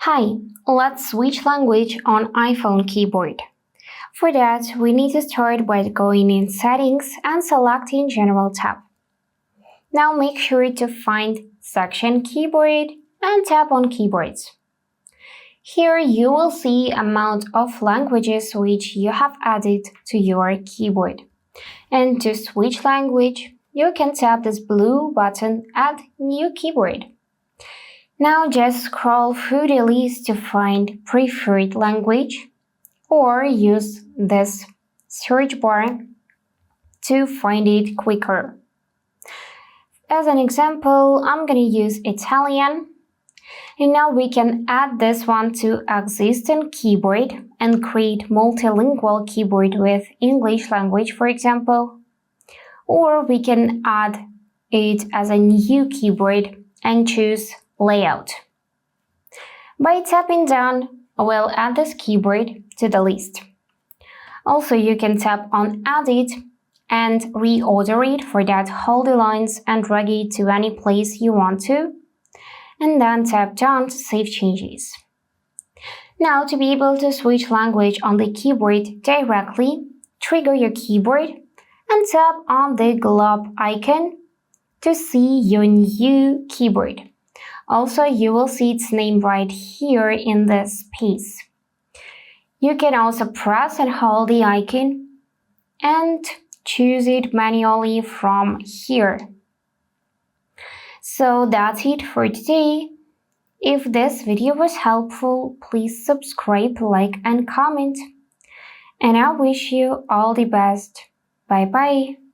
Hi, let's switch language on iPhone keyboard. For that, we need to start by going in Settings and selecting General tab. Now make sure to find Section Keyboard and tap on Keyboards. Here you will see amount of languages which you have added to your keyboard. And to switch language, you can tap this blue button Add New Keyboard. Now just scroll through the list to find preferred language or use this search bar to find it quicker. As an example, I'm going to use Italian. And now we can add this one to existing keyboard and create multilingual keyboard with English language, for example. Or we can add it as a new keyboard and choose Layout. By tapping down, we'll add this keyboard to the list. Also, you can tap on Edit and reorder it. For that, hold the lines and drag it to any place you want to, and then tap down to save changes. Now, to be able to switch language on the keyboard directly, trigger your keyboard and tap on the globe icon to see your new keyboard. Also, you will see its name right here in the space. You can also press and hold the icon and choose it manually from here. So that's it for today. If this video was helpful, please subscribe, like, and comment. And I wish you all the best. Bye bye.